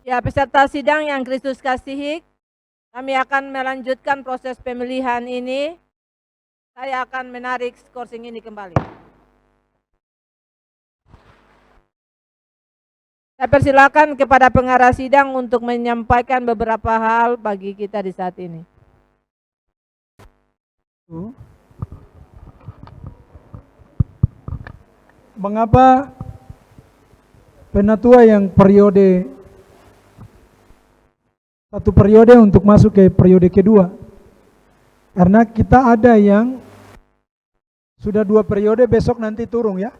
Ya, peserta sidang yang Kristus kasihi, kami akan melanjutkan proses pemilihan ini. Saya akan menarik skorsing ini kembali. Saya persilakan kepada pengarah sidang untuk menyampaikan beberapa hal bagi kita di saat ini. Mengapa penatua yang satu periode untuk masuk ke periode kedua? Karena kita ada yang sudah 2 periode, besok nanti turun ya.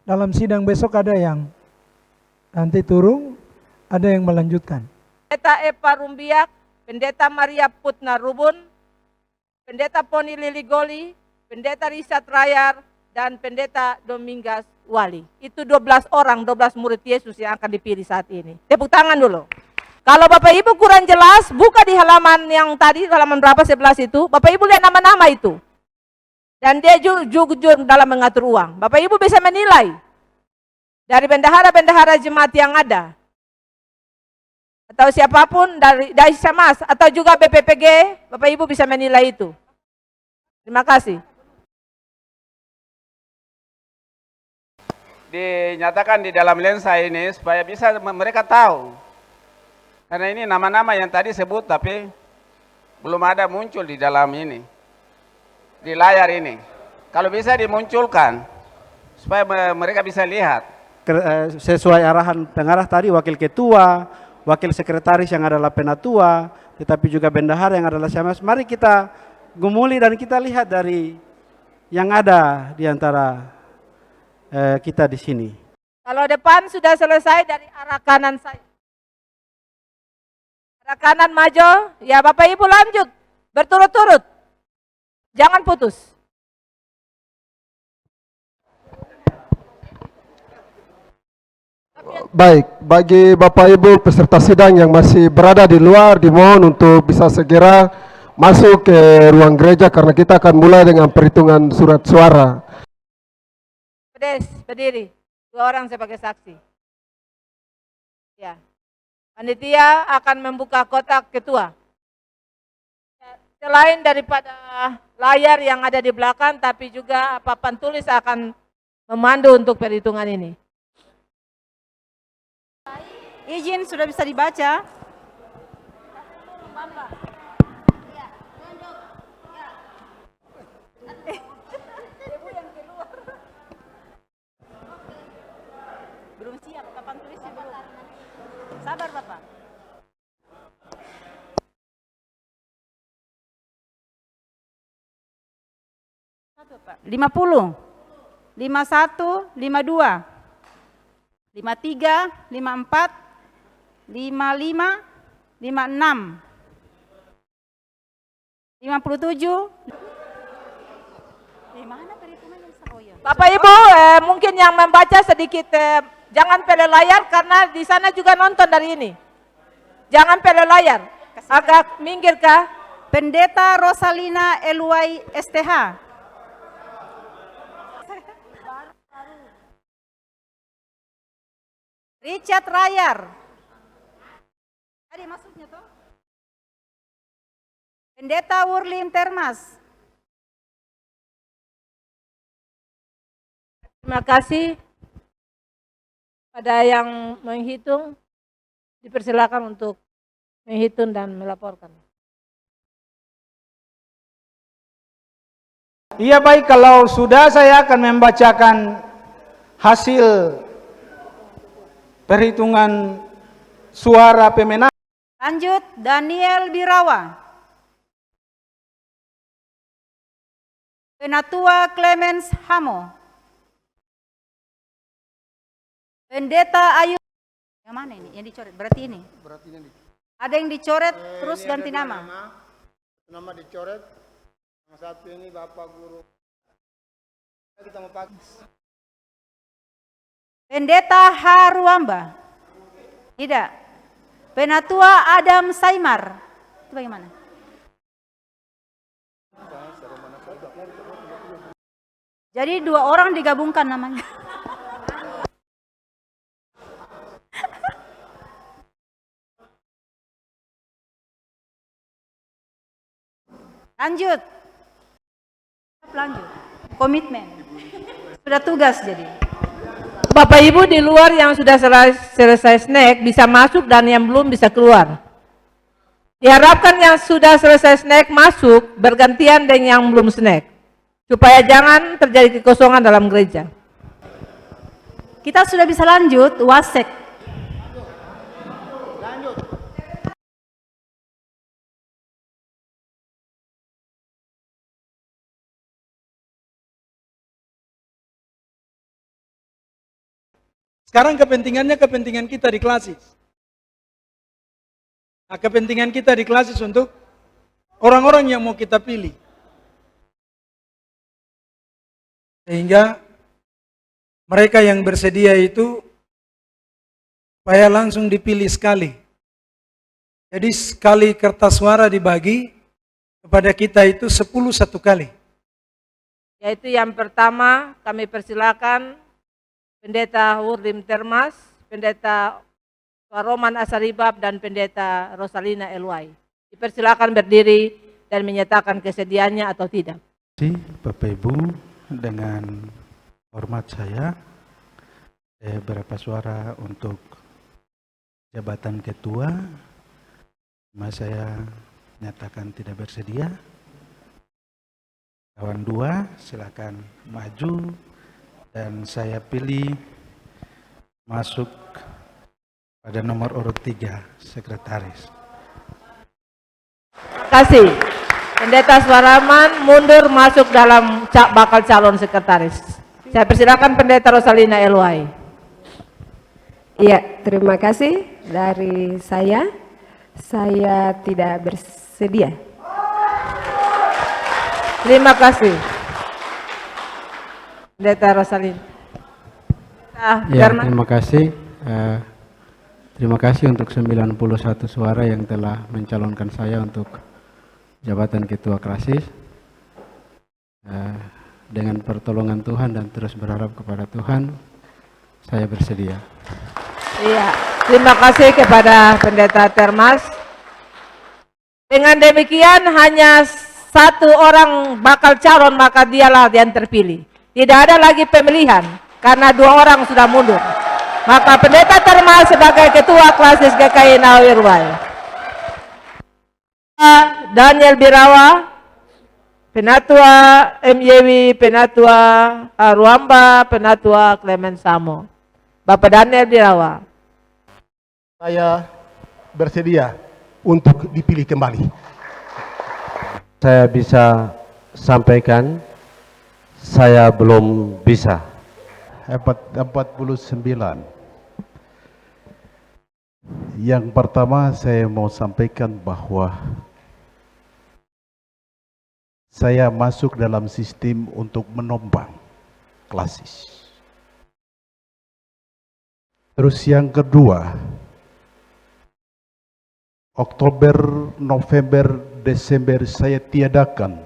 Dalam sidang besok ada yang nanti turun, ada yang melanjutkan. Pendeta Epa Rumbiak, Pendeta Maria Putna Rubun, Pendeta Poni Liligoli, Pendeta Richard Rayar, dan Pendeta Domingas Wali. Itu 12 orang, 12 murid Yesus yang akan dipilih saat ini. Tepuk tangan dulu. Kalau Bapak Ibu kurang jelas, buka di halaman yang tadi, halaman berapa, 11 itu. Bapak Ibu lihat nama-nama itu. Dan dia jujur dalam mengatur uang. Bapak Ibu bisa menilai dari bendahara-bendahara jemaat yang ada. Atau siapapun dari Samas, atau juga BPPG, Bapak Ibu bisa menilai itu. Terima kasih. Dinyatakan di dalam lensa ini supaya bisa mereka tahu. Karena ini nama-nama yang tadi sebut tapi belum ada muncul di dalam ini. Di layar ini. Kalau bisa dimunculkan supaya mereka bisa lihat. Sesuai arahan pengarah tadi, wakil ketua, wakil sekretaris yang adalah penatua, tetapi juga bendahara yang adalah Samas. Mari kita gumuli dan kita lihat dari yang ada di antara kita di sini. Kalau depan sudah selesai dari arah kanan saya. Arah kanan maju, ya Bapak Ibu lanjut. Berturut-turut. Jangan putus. Baik, bagi Bapak Ibu peserta sidang yang masih berada di luar, dimohon untuk bisa segera masuk ke ruang gereja karena kita akan mulai dengan perhitungan surat suara. Berdiri. 2 orang sebagai saksi. Ya. Panitia akan membuka kotak ketua. Selain daripada layar yang ada di belakang, tapi juga papan tulis akan memandu untuk perhitungan ini. Izin sudah bisa dibaca. Belum siap, papan tulisnya belum. Sabar Bapak. Satu Pak. 50, 51, 52, 53, 54, 55, 56, 57. Mana perhitungannya? Oh ya. Bapak Ibu, mungkin yang membaca sedikit jangan pele layar karena di sana juga nonton dari ini. Jangan pele layar. Agak minggir kah? Pendeta Rosalina Eluai STH. Richard Rayar. Tadi maksudnya tuh. Pendeta Wurlim Termas. Terima kasih. Pada yang menghitung, dipersilakan untuk menghitung dan melaporkan. Iya baik, kalau sudah saya akan membacakan hasil perhitungan suara pemenang. Lanjut, Daniel Birawa. Penatua Clemens Hamo. Pendeta Ayu. Yang mana ini? Yang dicoret? Berarti ini? Berarti ini. Ada yang dicoret terus ganti nama. Nama dicoret. Yang satu ini Bapak Guru. Kita mau pakai. Pendeta Haruamba. Tidak. Penatua Adam Saimar. Itu bagaimana? Jadi 2 orang digabungkan namanya. Lanjut. Lanjut. Komitmen. Sudah tugas jadi. Bapak Ibu di luar yang sudah selesai snack bisa masuk dan yang belum bisa keluar. Diharapkan yang sudah selesai snack masuk bergantian dengan yang belum snack. Supaya jangan terjadi kekosongan dalam gereja. Kita sudah bisa lanjut, wasek. Sekarang kepentingannya kepentingan kita di klasis. Nah, kepentingan kita di klasis untuk orang-orang yang mau kita pilih. Sehingga mereka yang bersedia itu supaya langsung dipilih sekali. Jadi sekali kertas suara dibagi kepada kita itu 10 satu kali. Yaitu yang pertama kami persilakan Pendeta Hurlim Termas, Pendeta Roman Asaribab, dan Pendeta Rosalina Elwai. Dipersilakan berdiri dan menyatakan kesediaannya atau tidak. Terima kasih Bapak Ibu, dengan hormat saya berapa suara untuk jabatan ketua, mas saya nyatakan tidak bersedia. Kawan 2 silakan maju dan saya pilih masuk pada nomor urut 3 sekretaris. Terima kasih. Pendeta Suaraman mundur masuk dalam bakal calon sekretaris. Saya persilakan Pendeta Rosalina Elwai. Iya, terima kasih dari saya tidak bersedia. Terima kasih. Pendeta Rosalina. Ya, terima kasih. Terima kasih untuk 91 suara yang telah mencalonkan saya untuk jabatan ketua klasis. Dengan pertolongan Tuhan dan terus berharap kepada Tuhan, saya bersedia. Iya, terima kasih kepada Pendeta Termas. Dengan demikian hanya satu orang bakal calon, maka dialah yang terpilih. Tidak ada lagi pemilihan karena 2 orang sudah mundur. Maka Pendeta Termas sebagai ketua klasis GKI Nawirwai. Daniel Birawa, Penatua MYW, Penatua Ruamba, Penatua Clement Samo. Bapak Daniel Birawa. Saya bersedia untuk dipilih kembali. Saya bisa sampaikan, saya belum bisa. 49. Yang pertama saya mau sampaikan bahwa saya masuk dalam sistem untuk menombang klasis. Terus yang kedua, Oktober, November, Desember saya tiadakan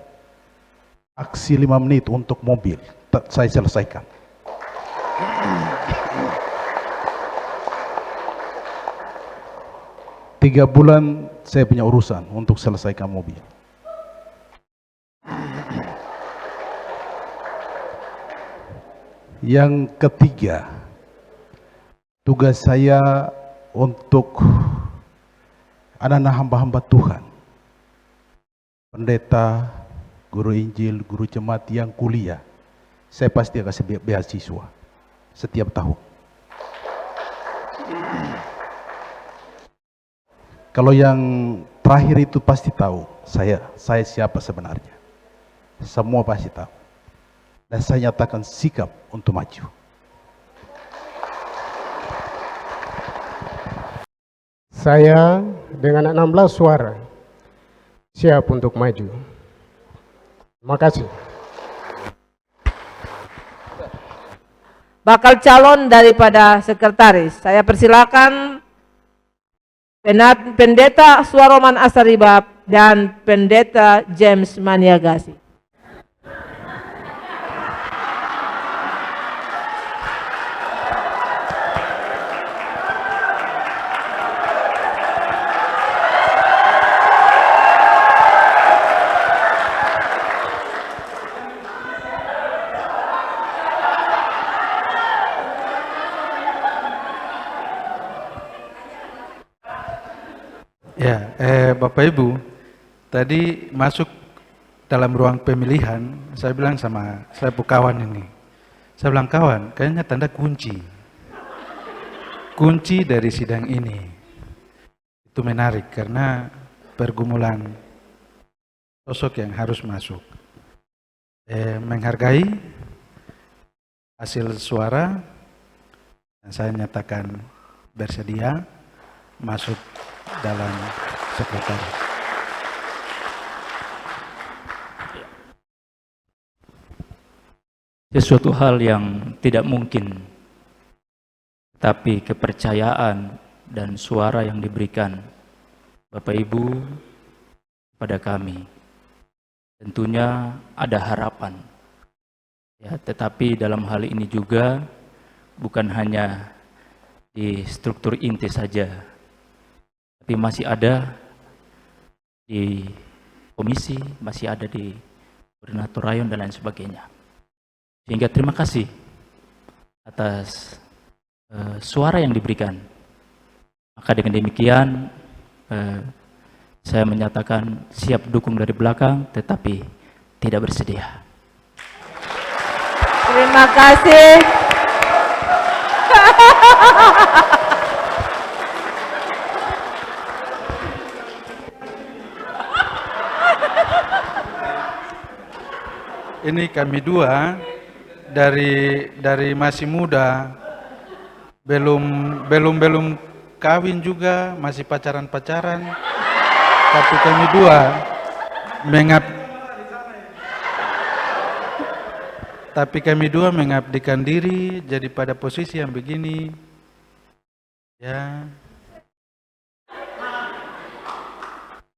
aksi 5 menit untuk mobil. Saya selesaikan. Tiga bulan saya punya urusan untuk selesaikan mobil. Yang ketiga, tugas saya untuk anak-anak hamba-hamba Tuhan, pendeta, guru Injil, guru jemaat yang kuliah, saya pasti akan kasih beasiswa setiap tahun. Kalau yang terakhir itu pasti tahu saya siapa sebenarnya. Semua pasti tahu. Dan saya nyatakan sikap untuk maju. Saya dengan 16 suara siap untuk maju. Terima kasih. Bakal calon daripada sekretaris. Saya persilakan Pendeta Suaroman Asaribab dan Pendeta James Maniagasi. Ya, Bapak Ibu, tadi masuk dalam ruang pemilihan, saya bilang sama saya kawan ini, saya bilang kawan, kayaknya tanda kunci dari sidang ini. Itu menarik karena pergumulan sosok yang harus masuk. Menghargai hasil suara, dan saya nyatakan bersedia masuk dalam sekretaris. Sesuatu hal yang tidak mungkin, tapi kepercayaan dan suara yang diberikan Bapak Ibu pada kami, tentunya ada harapan. Ya, tetapi dalam hal ini juga bukan hanya di struktur inti saja, tapi masih ada di komisi, masih ada di koordinator rayon dan lain sebagainya. Sehingga terima kasih atas suara yang diberikan. Maka dengan demikian saya menyatakan siap dukung dari belakang tetapi tidak bersedia. Terima kasih. Ini kami dua dari masih muda, belum kawin juga, masih pacaran, tapi kami dua mengabdikan diri jadi pada posisi yang begini, ya.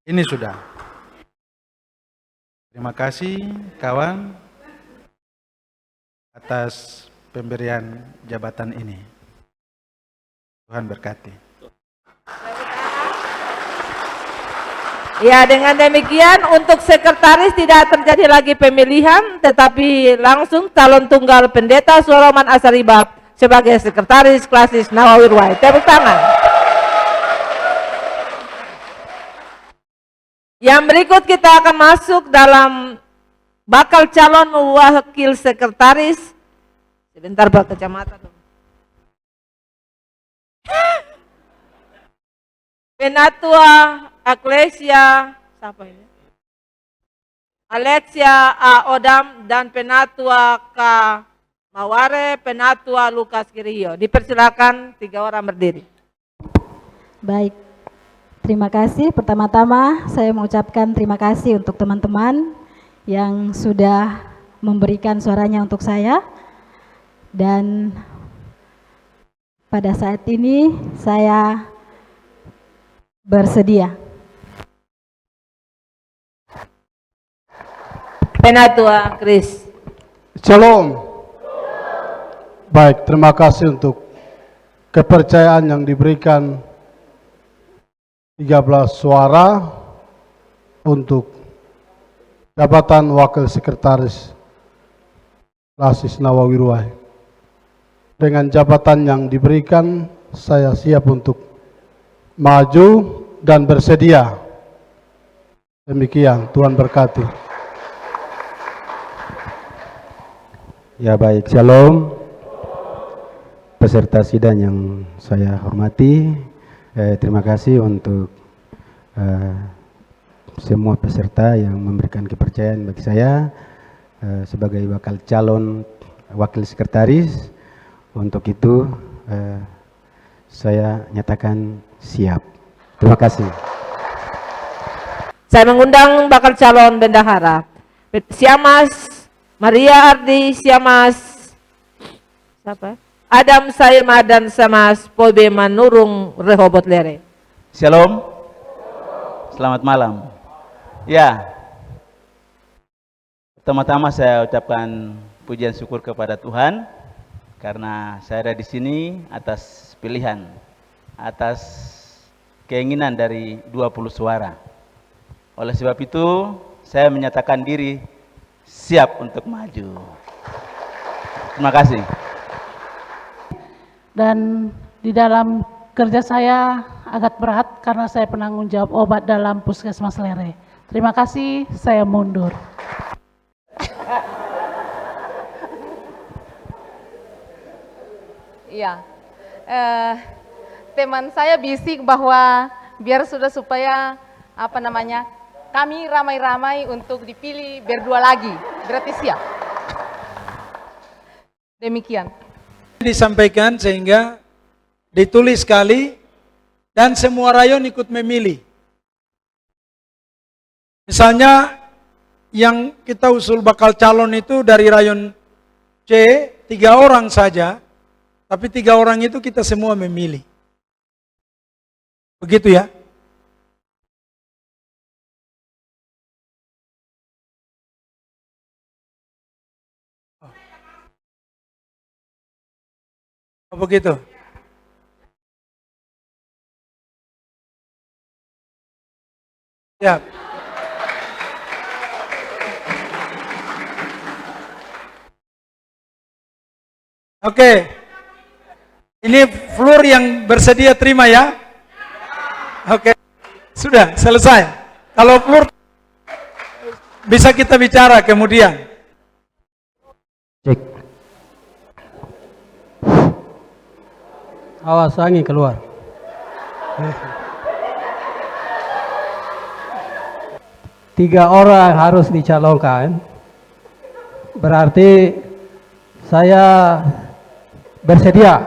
Ini sudah. Terima kasih kawan atas pemberian jabatan ini. Tuhan berkati. Ya, dengan demikian untuk sekretaris tidak terjadi lagi pemilihan, tetapi langsung calon tunggal Pendeta Soloman Asaribab sebagai sekretaris klasis Nawawi Ruwai. Tepuk tangan. Yang berikut kita akan masuk dalam bakal calon wakil sekretaris. Sebentar Pak Kecamatan. Penatua Eklesia, siapa ini? Alexia A. Odam dan Penatua K. Maware, Penatua Lukas Kirio. Dipersilakan 3 orang berdiri. Baik, terima kasih. Pertama-tama saya mengucapkan terima kasih untuk teman-teman yang sudah memberikan suaranya untuk saya. Dan pada saat ini saya bersedia. Penatua Kris. Shalom. Baik, terima kasih untuk kepercayaan yang diberikan 13 suara untuk jabatan Wakil Sekretaris Klasis Nawawi Ruwai. Dengan jabatan yang diberikan, saya siap untuk maju dan bersedia. Demikian, Tuhan berkati. Ya baik, shalom. Peserta sidang yang saya hormati, terima kasih untuk semua peserta yang memberikan kepercayaan bagi saya sebagai bakal calon wakil sekretaris. Untuk itu saya nyatakan siap. Terima kasih. Saya mengundang bakal calon bendahara. Siamas Maria Ardi, Siamas siapa? Adam Sairma dan Siamas Pobe Manurung Rehobot Lere. Shalom. Selamat malam. Ya. Pertama-tama saya ucapkan pujian syukur kepada Tuhan karena saya ada di sini atas pilihan, atas keinginan dari 20 suara. Oleh sebab itu, saya menyatakan diri siap untuk maju. Terima kasih. Dan di dalam Kerja saya agak berat karena saya penanggung jawab obat dalam Puskesmas Lere. Terima kasih, saya mundur. Iya, teman saya bisik bahwa biar sudah supaya kami ramai-ramai untuk dipilih berdua lagi. Berarti siap. Demikian. Disampaikan sehingga ditulis sekali dan semua rayon ikut memilih. Misalnya yang kita usul bakal calon itu dari rayon C 3 orang saja, tapi 3 orang itu kita semua memilih. Begitu ya? Oh, begitu. Ya. Oke. Ini Flur yang bersedia terima ya? Oke. Sudah, selesai. Kalau Flur bisa kita bicara kemudian. Cek. Awas angin keluar. Tiga orang harus dicalonkan. Berarti saya bersedia.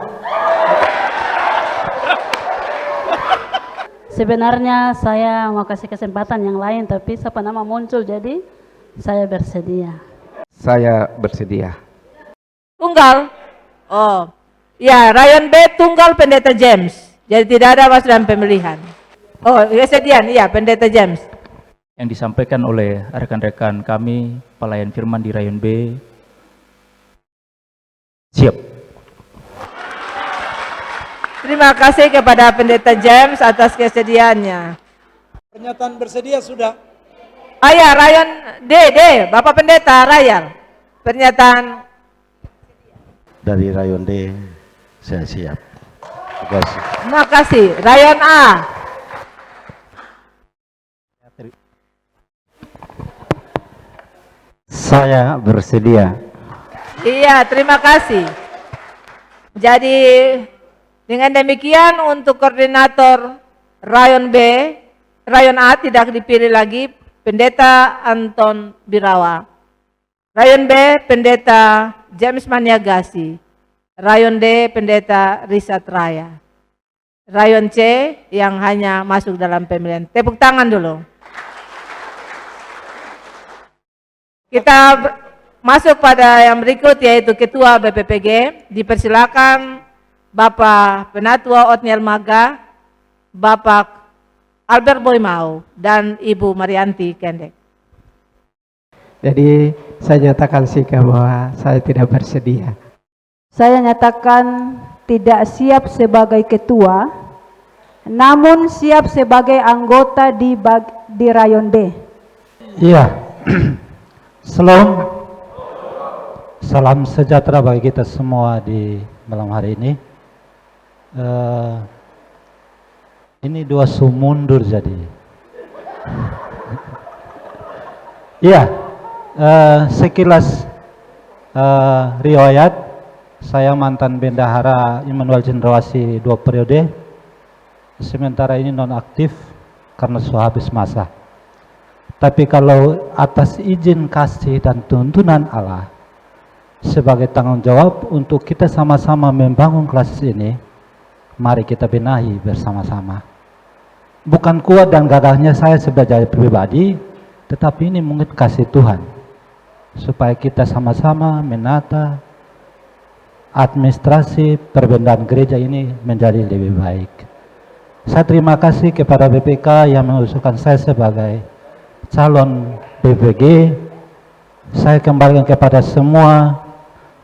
Sebenarnya saya mau kasih kesempatan yang lain, tapi siapa nama muncul, jadi saya bersedia. Saya bersedia. Tunggal? Oh, ya, rayon B tunggal Pendeta James. Jadi tidak ada mas dalam pemilihan. Oh, kesediaan, iya Pendeta James. Yang disampaikan oleh rekan-rekan kami, pelayan firman di rayon B, siap. Terima kasih kepada Pendeta James atas kesediaannya. Pernyataan bersedia sudah. Ayah, rayon D, Bapak Pendeta Rayar. Pernyataan. Dari rayon D, saya siap. Terima kasih. Terima kasih. Rayon A. Saya bersedia. Iya, terima kasih. Jadi dengan demikian untuk koordinator rayon B, rayon A tidak dipilih lagi Pendeta Anton Birawa. Rayon B, Pendeta James Maniagasi. Rayon D, Pendeta Risat Raya. Rayon C yang hanya masuk dalam pemilihan. Tepuk tangan dulu. Kita masuk pada yang berikut yaitu Ketua BPPG. Dipersilakan Bapak Penatua Otniel Maga, Bapak Albert Boymau, dan Ibu Marianti Kendek. Jadi saya nyatakan sikap bahwa saya tidak bersedia. Saya nyatakan tidak siap sebagai ketua, namun siap sebagai anggota di rayon D. Iya. Salam sejahtera bagi kita semua di malam hari ini. Ini dua sumundur jadi. Iya, sekilas riwayat, saya mantan bendahara Immanuel Cendrawasih 2 periode, sementara ini nonaktif karena sudah habis masa. Tapi kalau atas izin kasih dan tuntunan Allah, sebagai tanggung jawab untuk kita sama-sama membangun kelas ini, mari kita benahi bersama-sama. Bukan kuat dan gagahnya saya sebagai pribadi, tetapi ini mungkin kasih Tuhan, supaya kita sama-sama menata administrasi perbendaan gereja ini menjadi lebih baik. Saya terima kasih kepada BPK yang mengusulkan saya sebagai calon BPG. Saya kembalikan kepada semua,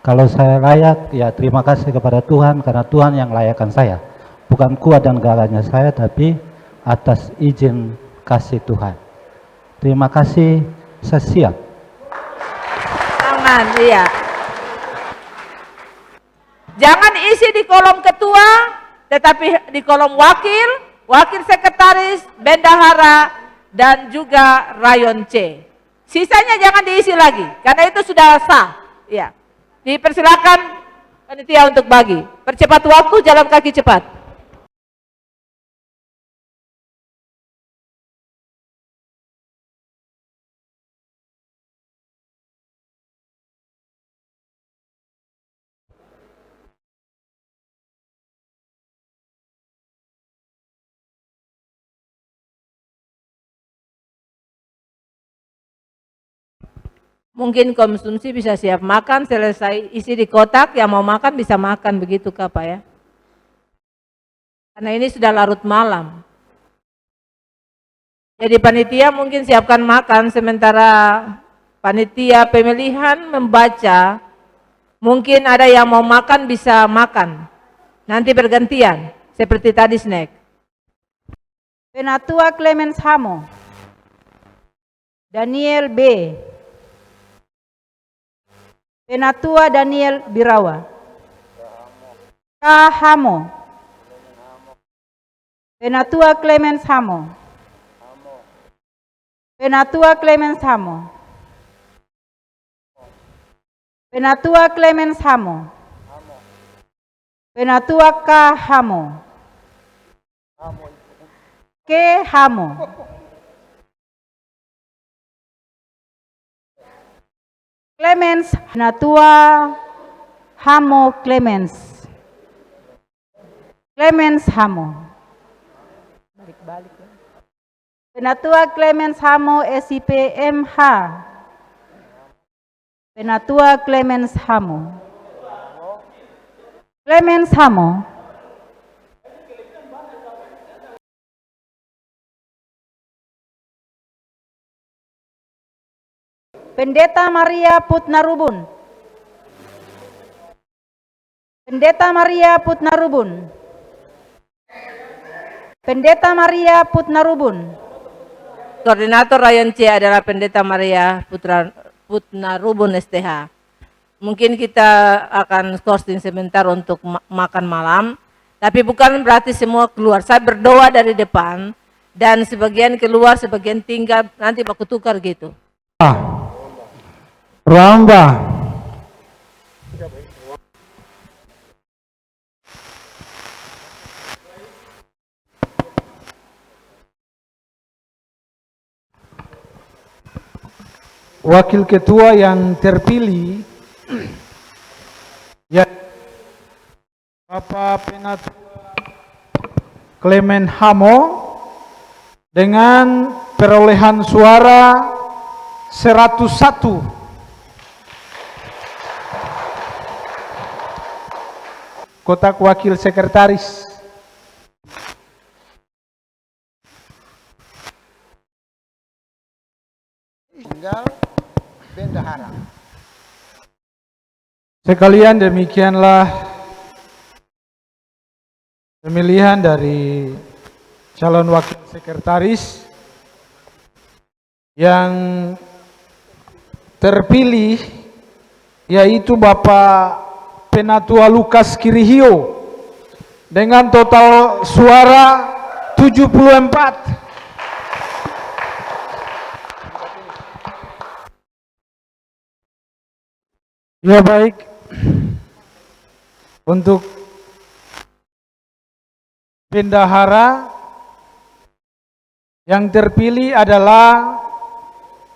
kalau saya layak, ya terima kasih kepada Tuhan, karena Tuhan yang layakkan saya. Bukan kuat dan gagahnya saya, tapi atas izin kasih Tuhan. Terima kasih, saya siap. Tangan, iya. Jangan isi di kolom ketua, tetapi di kolom wakil, wakil sekretaris, bendahara, dan juga rayon C. Sisanya jangan diisi lagi, karena itu sudah sah. Ya, dipersilakan panitia untuk bagi. Percepat waktu, jalan kaki cepat. Mungkin konsumsi bisa siap makan, selesai isi di kotak, yang mau makan bisa makan, begitu Kak Pak ya. Karena ini sudah larut malam. Jadi panitia mungkin siapkan makan, sementara panitia pemilihan membaca, mungkin ada yang mau makan bisa makan. Nanti bergantian, seperti tadi snack. Penatua Clemens Hamo, Daniel B. Penatua Daniel Birawa, K. Hamo, Penatua Clemens Hamo, Penatua Clemens Hamo, Penatua Clemens Hamo, Penatua K. Hamo, K. Hamo, Clemens, Penatua Hamo Clemens, Clemens Hamo, Penatua Clemens Hamo SIP MH, Penatua Clemens Hamo, Clemens Hamo, Pendeta Maria Putnarubun, Pendeta Maria Putnarubun, Pendeta Maria Putnarubun. Koordinator rayon C adalah Pendeta Maria Putnarubun STH. Mungkin kita akan scouting sebentar untuk makan malam, tapi bukan berarti semua keluar. Saya berdoa dari depan, dan sebagian keluar, sebagian tinggal, nanti baku tukar gitu. Ramba. Wakil ketua yang terpilih ya Bapak Penatua Clemens Hamo dengan perolehan suara 101. Kotak wakil sekretaris. Tinggal bendahara. Sekalian demikianlah pemilihan dari calon wakil sekretaris yang terpilih, yaitu Bapak Penatua Lukas Kirihio dengan total suara 74. Ya baik, untuk bendahara yang terpilih adalah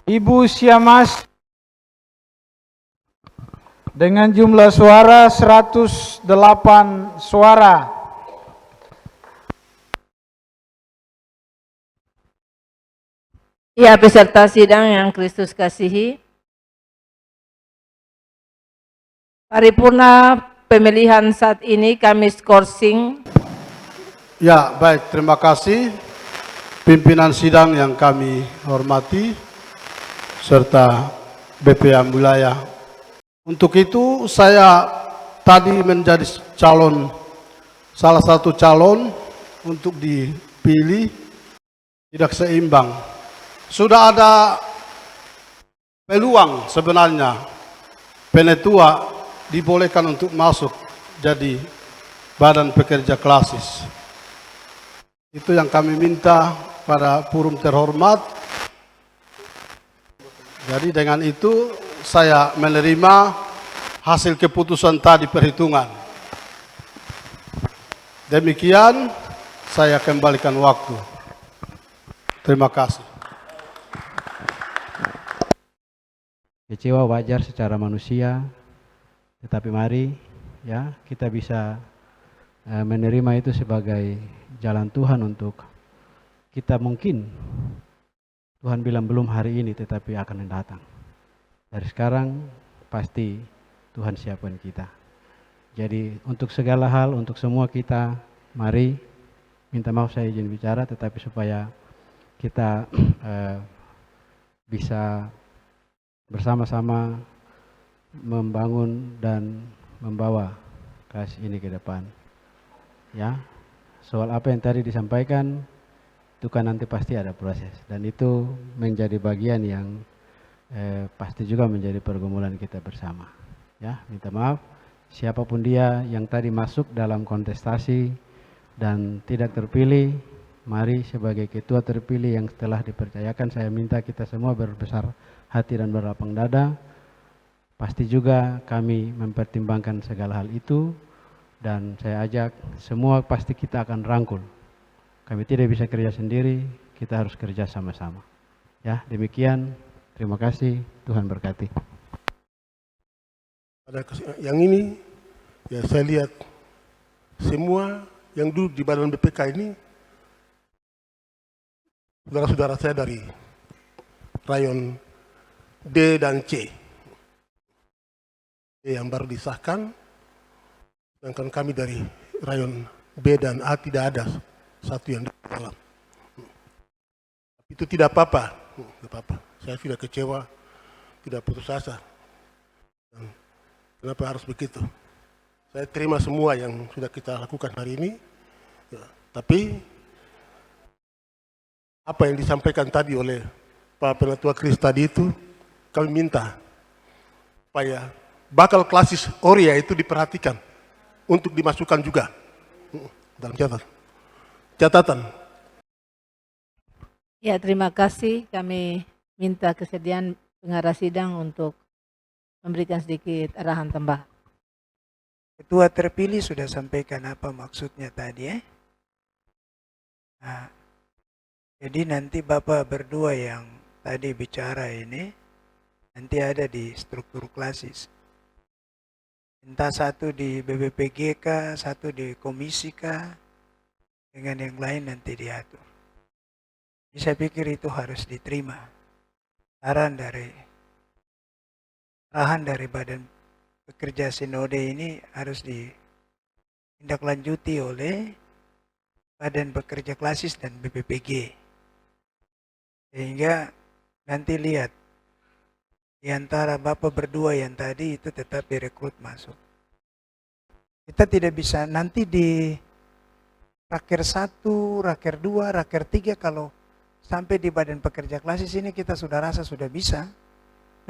Ibu Siamas dengan jumlah suara 108 suara. Ya, peserta sidang yang Kristus kasihi, paripurna pemilihan saat ini kami skorsing. Ya, baik, terima kasih pimpinan sidang yang kami hormati serta BPA wilayah. Untuk itu saya tadi menjadi salah satu calon untuk dipilih, tidak seimbang. Sudah ada peluang sebenarnya Penatua dibolehkan untuk masuk jadi Badan Pekerja Klasis. Itu yang kami minta pada forum terhormat. Jadi dengan itu saya menerima hasil keputusan tadi perhitungan. Demikian saya kembalikan waktu. Terima kasih. Kecewa wajar secara manusia, tetapi mari ya kita bisa menerima itu sebagai jalan Tuhan untuk kita. Mungkin Tuhan bilang belum hari ini, tetapi akan datang. Dari sekarang pasti Tuhan siapkan kita. Jadi untuk segala hal, untuk semua kita, mari minta maaf saya izin bicara, tetapi supaya kita bisa bersama-sama membangun dan membawa kelas ini ke depan. Ya, soal apa yang tadi disampaikan itu kan nanti pasti ada proses, dan itu menjadi bagian yang pasti juga menjadi pergumulan kita bersama. Ya, minta maaf siapapun dia yang tadi masuk dalam kontestasi dan tidak terpilih. Mari sebagai ketua terpilih yang setelah dipercayakan, saya minta kita semua berbesar hati dan berlapang dada. Pasti juga kami mempertimbangkan segala hal itu, dan saya ajak semua, pasti kita akan rangkul. Kami tidak bisa kerja sendiri, kita harus kerja sama-sama. Ya, demikian. Terima kasih, Tuhan berkati. Yang ini, ya saya lihat semua yang duduk di badan BPK ini saudara-saudara saya dari rayon D dan C. Yang baru disahkan, sedangkan kami dari rayon B dan A tidak ada satu yang di dalam. Itu tidak apa-apa, saya sudah kecewa, tidak putus asa. Dan kenapa harus begitu? Saya terima semua yang sudah kita lakukan hari ini, ya, tapi apa yang disampaikan tadi oleh Pak Penatua Kris tadi itu, kami minta supaya bakal klasis Oria itu diperhatikan untuk dimasukkan juga dalam catatan. Ya, terima kasih. Kami minta kesediaan pengarah sidang untuk memberikan sedikit arahan tambahan. Ketua terpilih sudah sampaikan apa maksudnya tadi ya. Nah, jadi nanti Bapak berdua yang tadi bicara ini nanti ada di struktur klasis. Entah satu di BBPGK, satu di komisi K, dengan yang lain nanti diatur. Jadi saya pikir itu harus diterima. Arahan dari Badan Pekerja Sinode ini harus ditindaklanjuti oleh Badan Pekerja Klasis dan BPPG. Sehingga nanti lihat, di antara Bapak berdua yang tadi itu tetap direkrut masuk. Kita tidak bisa nanti di raker 1, raker 2, raker 3 kalau sampai di Badan Pekerja Klasis ini kita sudah rasa sudah bisa.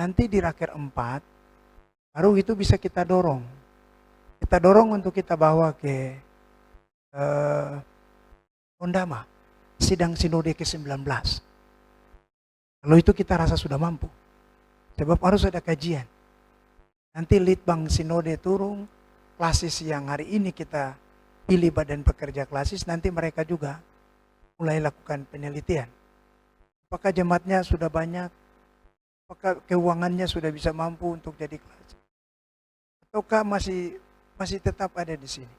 Nanti di raker 4 baru itu bisa kita dorong. Kita dorong untuk kita bawa ke Undama, sidang sinode ke-19. Kalau itu kita rasa sudah mampu. Sebab harus ada kajian. Nanti litbang sinode turun, klasis yang hari ini kita pilih Badan Pekerja Klasis, nanti mereka juga mulai lakukan penelitian. Apakah jemaatnya sudah banyak? Apakah keuangannya sudah bisa mampu untuk jadi klasis? Ataukah masih tetap ada di sini?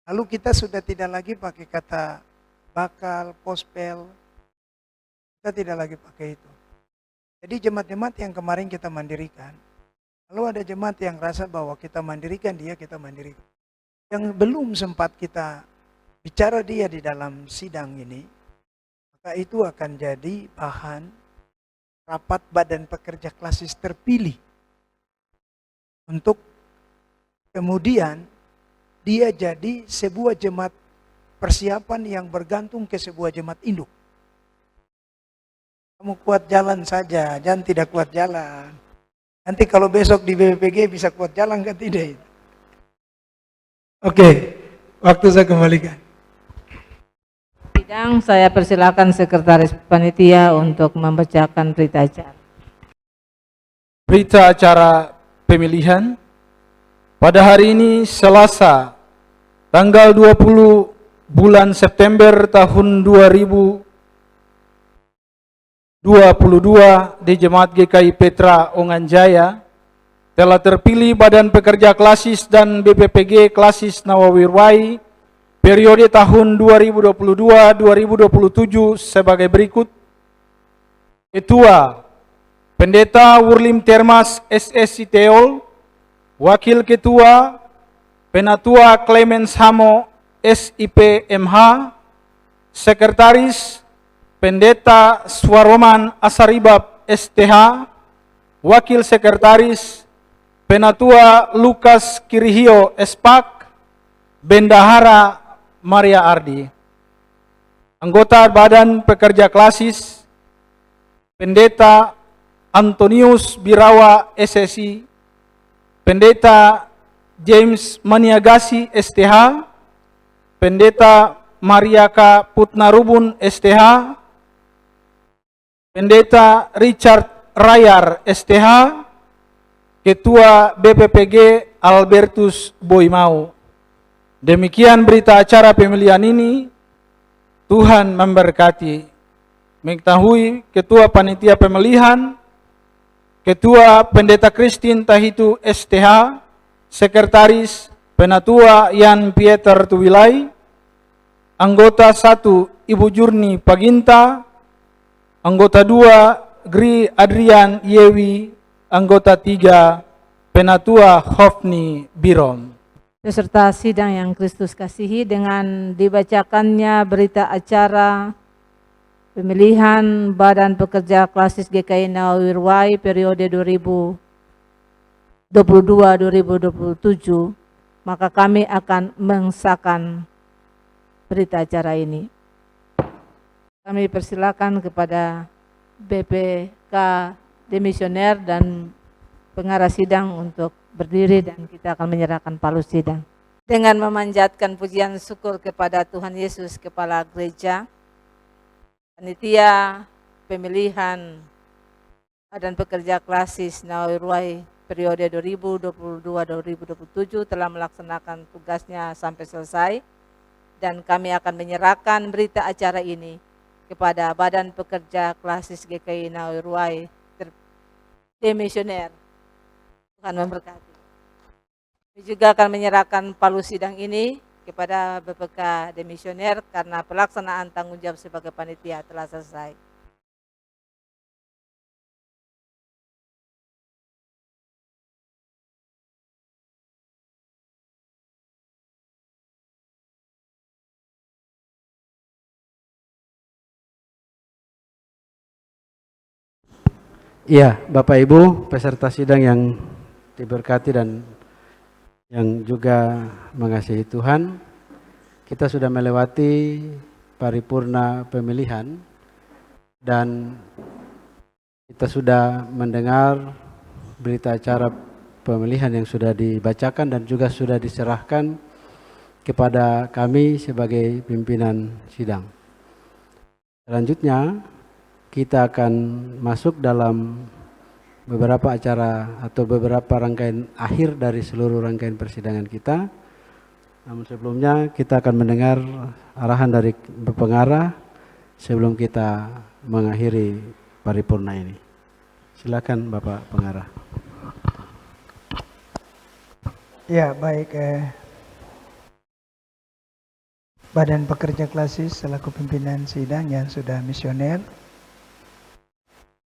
Lalu kita sudah tidak lagi pakai kata bakal, pospel. Kita tidak lagi pakai itu. Jadi jemaat-jemaat yang kemarin kita mandirikan, lalu ada jemaat yang rasa bahwa kita mandirikan dia, kita mandirikan. Yang belum sempat kita bicara dia di dalam sidang ini, maka itu akan jadi bahan rapat Badan Pekerja Klasis terpilih. Untuk kemudian dia jadi sebuah jemaat persiapan yang bergantung ke sebuah jemaat induk. Kamu kuat jalan saja, jangan tidak kuat jalan. Nanti kalau besok di BPPG bisa kuat jalan kan tidak itu. Oke, waktu saya kembalikan. Sidang, saya persilakan Sekretaris Panitia untuk membacakan berita acara. Berita acara pemilihan pada hari ini Selasa tanggal 20 bulan September tahun 2022 di Jemaat GKI Petra Onganjaya telah terpilih Badan Pekerja Klasis dan BPPG Klasis Nawawirwai periode tahun 2022-2027 sebagai berikut. Ketua Pendeta Wurlim Termas SSC Teol, Wakil Ketua Penatua Clemens Hamo SIP MH, Sekretaris Pendeta Swaroman Asaribab STH, Wakil Sekretaris Penatua Lukas Kirihio SPAK, Bendahara Maria Ardi. Anggota Badan Pekerja Klasis Pendeta Antonius Birawa SSI, Pendeta James Maniagasi STH, Pendeta Mariaka Putnarubun STH, Pendeta Richard Rayar STH, Ketua BPPG Albertus Boimau. Demikian berita acara pemilihan ini. Tuhan memberkati. Mengetahui Ketua Panitia Pemilihan, Ketua Pendeta Kristin Tahitu STH, Sekretaris Penatua Yan Pieter Tuwilai, Anggota 1 Ibu Jurni Paginta, Anggota 2 Gri Adrian Yewi, Anggota 3 Penatua Hofni Biron. Peserta sidang yang Kristus kasihi, dengan dibacakannya berita acara pemilihan Badan Pekerja Klasis GKI Nawawirwai periode 2022-2027, maka kami akan mengesahkan berita acara ini. Kami persilakan kepada BPK Demisioner dan pengarah sidang untuk berdiri dan kita akan menyerahkan palu sidang. Dengan memanjatkan pujian syukur kepada Tuhan Yesus, Kepala Gereja, Panitia Pemilihan Badan Pekerja Klasis Nawawirwai periode 2022-2027 telah melaksanakan tugasnya sampai selesai, dan kami akan menyerahkan berita acara ini kepada Badan Pekerja Klasis GKI Nawawirwai Demisioner. Tuhan memberkati. Kami juga akan menyerahkan palu sidang ini kepada BPK Demisioner karena pelaksanaan tanggung jawab sebagai panitia telah selesai. Iya, Bapak Ibu peserta sidang yang diberkati dan yang juga mengasihi Tuhan, kita sudah melewati paripurna pemilihan dan kita sudah mendengar berita acara pemilihan yang sudah dibacakan dan juga sudah diserahkan kepada kami sebagai pimpinan sidang. Selanjutnya kita akan masuk dalam beberapa acara atau beberapa rangkaian akhir dari seluruh rangkaian persidangan kita. Namun sebelumnya kita akan mendengar arahan dari pengarah sebelum kita mengakhiri paripurna ini. Silakan Bapak Pengarah. Ya, baik. Badan Pekerja Klasis selaku pimpinan sidang yang sudah misioner,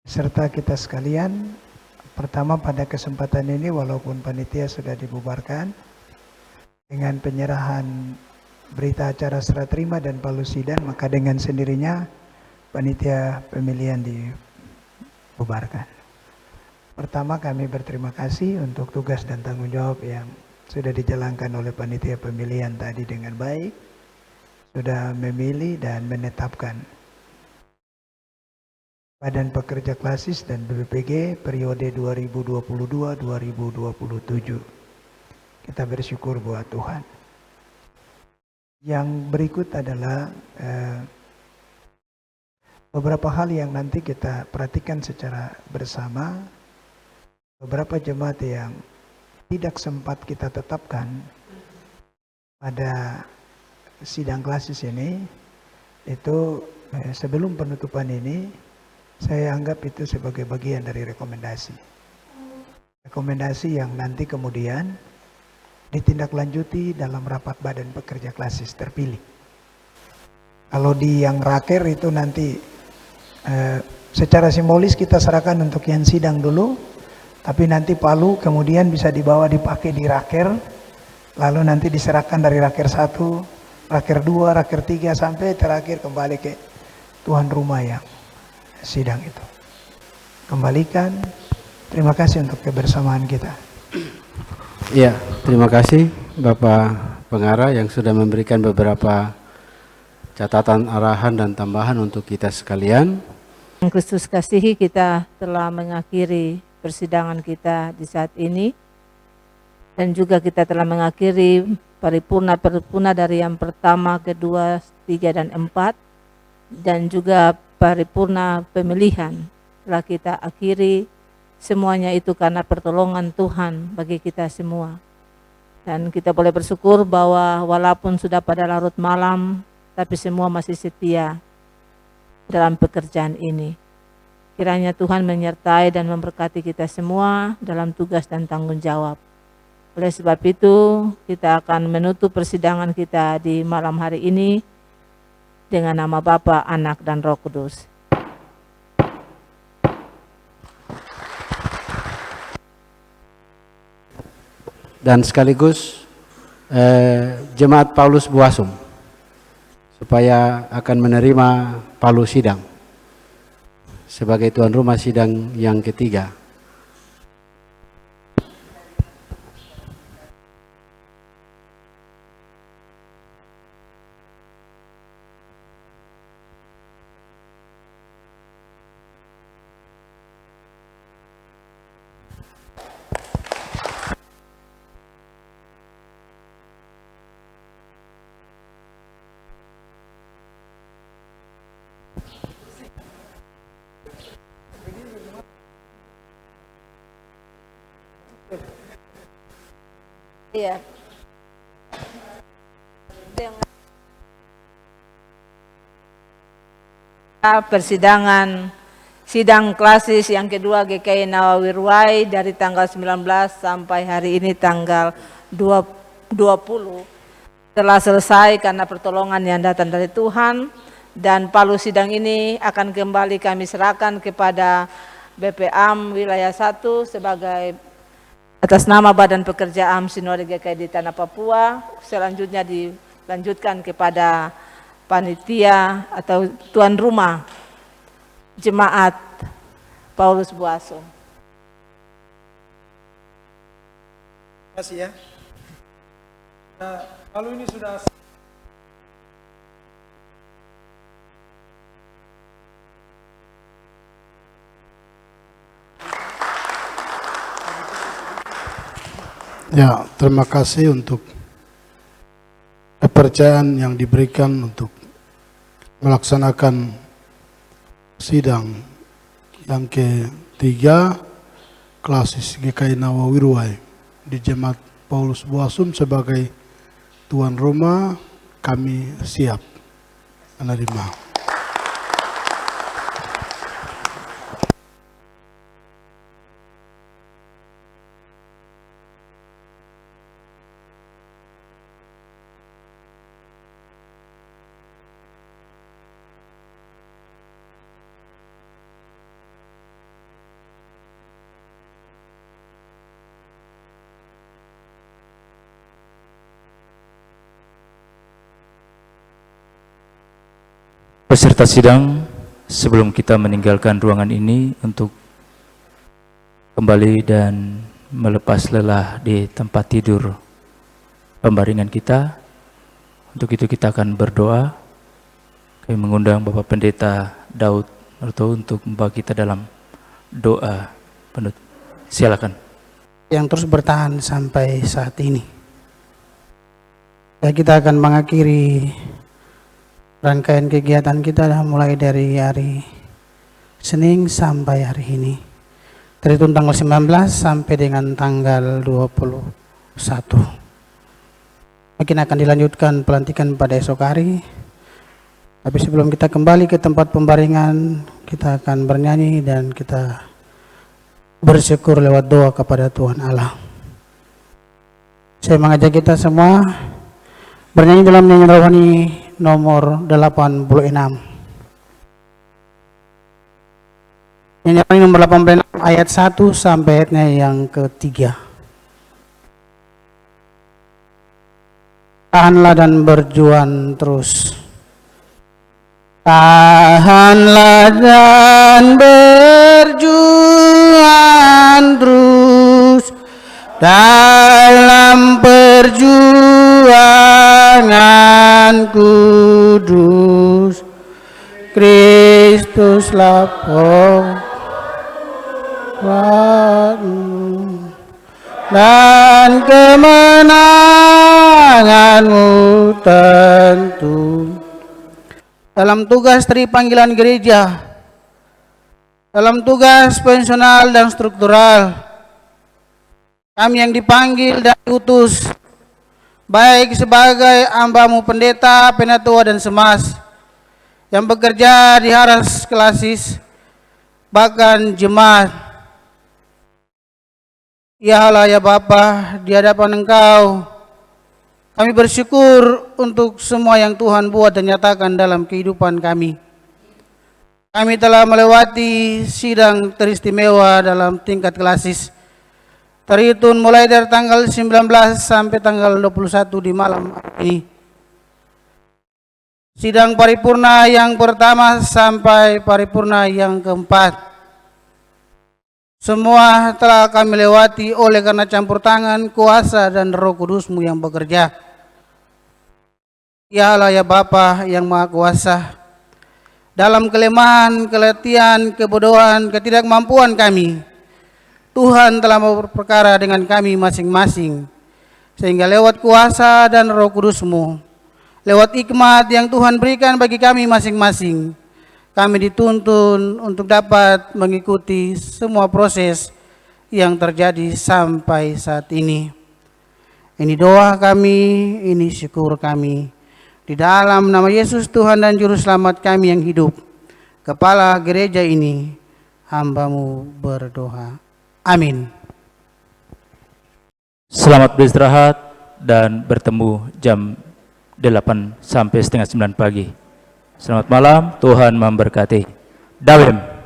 serta kita sekalian, pertama pada kesempatan ini walaupun panitia sudah dibubarkan, dengan penyerahan berita acara serah terima dan palu sidang, maka dengan sendirinya panitia pemilihan dibubarkan. Pertama, kami berterima kasih untuk tugas dan tanggung jawab yang sudah dijalankan oleh panitia pemilihan tadi dengan baik, sudah memilih dan menetapkan Badan Pekerja Klasis dan BPPG periode 2022-2027. Kita bersyukur buat Tuhan. Yang berikut adalah beberapa hal yang nanti kita perhatikan secara bersama. Beberapa jemaat yang tidak sempat kita tetapkan pada sidang klasis ini, itu sebelum penutupan ini, saya anggap itu sebagai bagian dari rekomendasi. Rekomendasi yang nanti kemudian ditindaklanjuti dalam rapat badan pekerja klasis terpilih. Kalau di yang raker itu nanti secara simbolis kita serahkan untuk yang sidang dulu, tapi nanti palu kemudian bisa dibawa dipakai di raker, lalu nanti diserahkan dari raker 1, raker 2, raker 3 sampai terakhir kembali ke tuan rumah yang sidang itu. Kembalikan. Terima kasih untuk kebersamaan kita. Ya, terima kasih Bapak Pengarah yang sudah memberikan beberapa catatan, arahan, dan tambahan untuk kita sekalian. Yang Kristus kasihi, kita telah mengakhiri persidangan kita di saat ini. Dan juga kita telah mengakhiri paripurna dari yang pertama, kedua, 3, dan 4. Dan juga paripurna pemilihan telah kita akhiri. Semuanya itu karena pertolongan Tuhan bagi kita semua. Dan kita boleh bersyukur bahwa walaupun sudah pada larut malam, tapi semua masih setia dalam pekerjaan ini. Kiranya Tuhan menyertai dan memberkati kita semua dalam tugas dan tanggung jawab. Oleh sebab itu, kita akan menutup persidangan kita di malam hari ini dengan nama Bapa, Anak, dan Roh Kudus. Dan sekaligus Jemaat Paulus Buasum supaya akan menerima palu sidang sebagai tuan rumah sidang yang ketiga. Iya. Persidangan sidang klasis yang kedua GKI Nawawi Ruwai dari tanggal 19 sampai hari ini tanggal 20 telah selesai karena pertolongan yang datang dari Tuhan, dan palu sidang ini akan kembali kami serahkan kepada BPAM wilayah 1 sebagai atas nama Badan Pekerja AM Sinode GKI di Tanah Papua. Selanjutnya dilanjutkan kepada panitia atau tuan rumah Jemaat Paulus Buasum. Terima kasih ya. Nah, kalau ini sudah Ya, terima kasih untuk kepercayaan yang diberikan untuk melaksanakan sidang yang ketiga klasis GKI Nawawi Ruwai di Jemaat Paulus Buasum sebagai tuan rumah. Kami siap menerima. Peserta sidang, sebelum kita meninggalkan ruangan ini untuk kembali dan melepas lelah di tempat tidur pembaringan kita, untuk itu kita akan berdoa. Kami mengundang Bapak Pendeta Daud Marto untuk membawa kita dalam doa penutup. Silakan. Yang terus bertahan sampai saat ini. Ya, kita akan mengakhiri rangkaian kegiatan kita mulai dari hari Senin sampai hari ini. Terhitung tanggal 19 sampai dengan tanggal 21. Mungkin akan dilanjutkan pelantikan pada esok hari. Tapi sebelum kita kembali ke tempat pembaringan, kita akan bernyanyi dan kita bersyukur lewat doa kepada Tuhan Allah. Saya mengajak kita semua bernyanyi dalam nyanyian rohani nomor 86. Nyanyian rohani nomor 86 ayat 1 sampai ayatnya yang ketiga. Tahanlah dan berjuang terus. Tahanlah dan berjuang terus dalam perjuangan kudus. Kristuslah pokokmu dan kemenanganmu tentu. Dalam tugas dari panggilan gereja, dalam tugas pensional dan struktural, kami yang dipanggil dan diutus, baik sebagai hamba-Mu pendeta, penatua dan semas, yang bekerja di Haras Klasis, bahkan jemaat. Ya Allah, ya Bapa, di hadapan Engkau, kami bersyukur untuk semua yang Tuhan buat dan nyatakan dalam kehidupan kami. Kami telah melewati sidang teristimewa dalam tingkat klasis. Terhitung mulai dari tanggal 19 sampai tanggal 21 di malam ini. Sidang paripurna yang pertama sampai paripurna yang keempat. Semua telah kami lewati oleh karena campur tangan, kuasa dan Roh Kudus-Mu yang bekerja. Ya Allah, ya Bapa yang Maha Kuasa, dalam kelemahan, keletihan, kebodohan, ketidakmampuan kami, Tuhan telah mau berperkara dengan kami masing-masing, sehingga lewat kuasa dan Roh Kudus-Mu, lewat hikmat yang Tuhan berikan bagi kami masing-masing, kami dituntun untuk dapat mengikuti semua proses yang terjadi sampai saat ini. Ini doa kami, ini syukur kami. Di dalam nama Yesus Tuhan dan Juru Selamat kami yang hidup, Kepala gereja ini, hamba-Mu berdoa. Amin. Selamat beristirahat dan bertemu jam 8 sampai setengah 9 pagi. Selamat malam, Tuhan memberkati. Dawem.